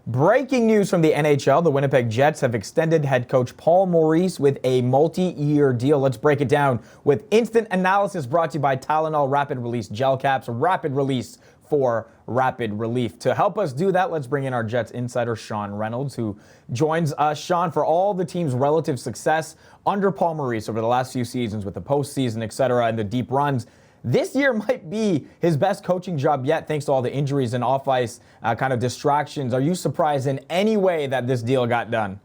Breaking news from the NHL, the Winnipeg Jets have extended head coach Paul Maurice with a multi-year deal. Let's break it down with instant analysis brought to you by Tylenol Rapid Release Gel Caps, rapid release for rapid relief. To help us do that, let's bring in our Jets insider, Sean Reynolds, who joins us. Sean, for all the team's relative success under Paul Maurice over the last few seasons with the postseason, etc., and the deep runs, this year might be his best coaching job yet, thanks to all the injuries and off-ice kind of distractions. Are you surprised in any way that this deal got done?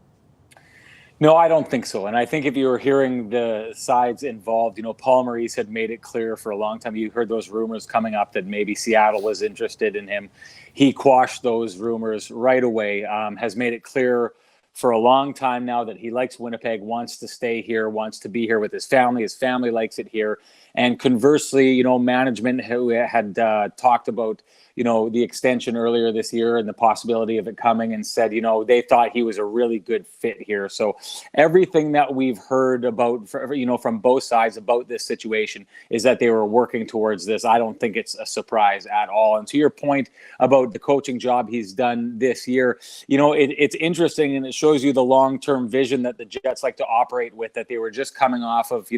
No, I don't think so. And I think if you were hearing the sides involved, Paul Maurice had made it clear for a long time. You heard those rumors coming up that maybe Seattle was interested in him. He quashed those rumors right away, has made it clear for a long time now that he likes Winnipeg, wants to stay here, wants to be here with his family. His family likes it here. And conversely, management who had talked about, the extension earlier this year and the possibility of it coming, and said, they thought he was a really good fit here. So everything that we've heard about, from both sides about this situation is that they were working towards this. I don't think it's a surprise at all. And to your point about the coaching job he's done this year, it's interesting, and it shows you the long-term vision that the Jets like to operate with, that they were just coming off of,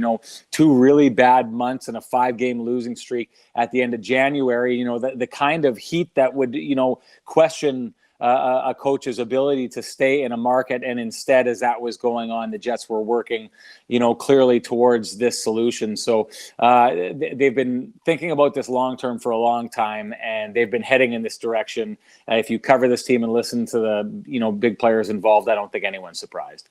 two really bad months and a 5-game losing streak at the end of January. The kind of heat that would, question a coach's ability to stay in a market. And instead, as that was going on, the Jets were working, clearly towards this solution. So they've been thinking about this long term for a long time, and they've been heading in this direction. If you cover this team and listen to the, big players involved, I don't think anyone's surprised.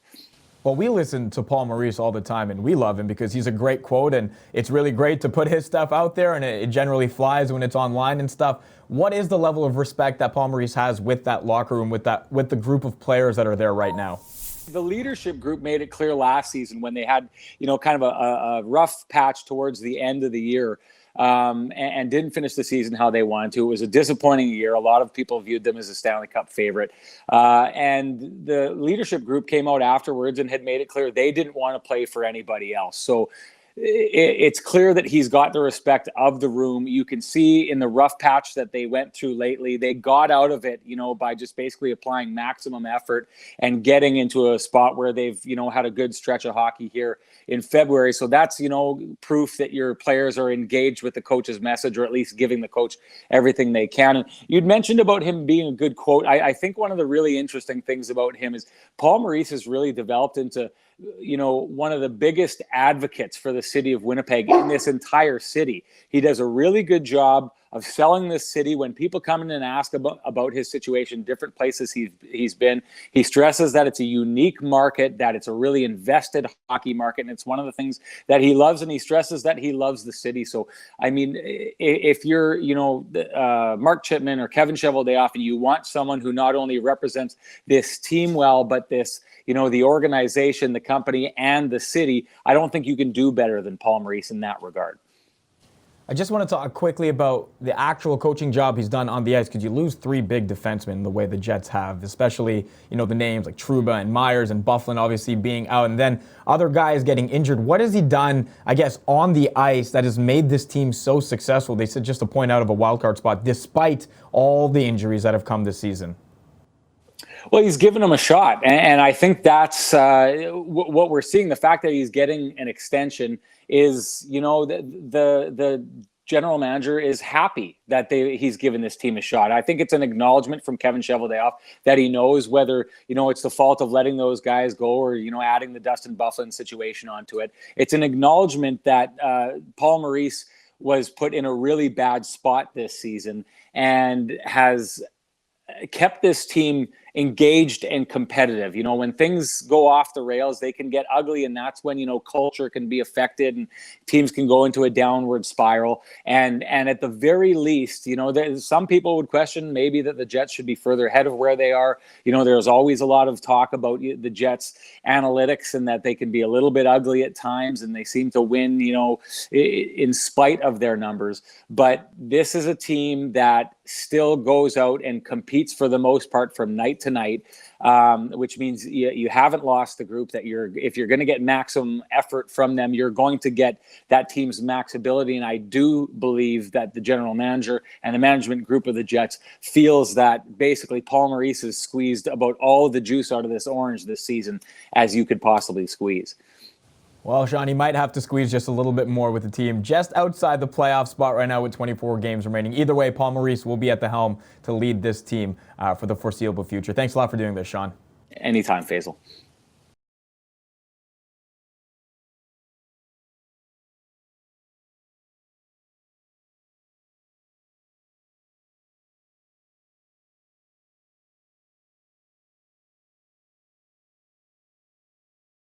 Well, we listen to Paul Maurice all the time, and we love him because he's a great quote, and it's really great to put his stuff out there, and it generally flies when it's online and stuff. What is the level of respect that Paul Maurice has with that locker room, with the group of players that are there right now? The leadership group made it clear last season when they had, kind of a rough patch towards the end of the year. And didn't finish the season how they wanted to. It was a disappointing year. A lot of people viewed them as a Stanley Cup favorite. And the leadership group came out afterwards and had made it clear they didn't want to play for anybody else. So it's clear that he's got the respect of the room. You can see in the rough patch that they went through lately, they got out of it, by just basically applying maximum effort and getting into a spot where they've, had a good stretch of hockey here in February. So that's, proof that your players are engaged with the coach's message, or at least giving the coach everything they can. And you'd mentioned about him being a good quote. I think one of the really interesting things about him is Paul Maurice has really developed into, one of the biggest advocates for the city of Winnipeg in this entire city. He does a really good job of selling this city. When people come in and ask about his situation, different places he's been, he stresses that it's a unique market, that it's a really invested hockey market, and it's one of the things that he loves, and he stresses that he loves the city. So, I mean, if you're, Mark Chipman or Kevin Cheveldayoff, and you want someone who not only represents this team well, but this, the organization, the company, and the city, I don't think you can do better than Paul Maurice in that regard. I just want to talk quickly about the actual coaching job he's done on the ice, because you lose 3 big defensemen the way the Jets have, especially, the names like Trouba and Myers and Bufflin obviously being out, and then other guys getting injured. What has he done, I guess, on the ice that has made this team so successful? They said just a point out of a wildcard spot, despite all the injuries that have come this season. Well, he's given him a shot, and I think that's what we're seeing. The fact that he's getting an extension is, the general manager is happy that he's given this team a shot. I think it's an acknowledgement from Kevin Cheveldayoff that he knows whether, it's the fault of letting those guys go or, adding the Dustin Bufflin situation onto it. It's an acknowledgement that Paul Maurice was put in a really bad spot this season and has kept this team engaged and competitive. When things go off the rails, they can get ugly, and that's when, culture can be affected and teams can go into a downward spiral. And at the very least, some people would question maybe that the Jets should be further ahead of where they are. There's always a lot of talk about the Jets analytics and that they can be a little bit ugly at times, and they seem to win, in spite of their numbers. But this is a team that still goes out and competes for the most part from night tonight, which means you haven't lost the group. That if you're going to get maximum effort from them, you're going to get that team's max ability. And I do believe that the general manager and the management group of the Jets feels that basically Paul Maurice has squeezed about all the juice out of this orange this season as you could possibly squeeze. Well, Sean, he might have to squeeze just a little bit more with the team just outside the playoff spot right now with 24 games remaining. Either way, Paul Maurice will be at the helm to lead this team for the foreseeable future. Thanks a lot for doing this, Sean. Anytime, Faizal.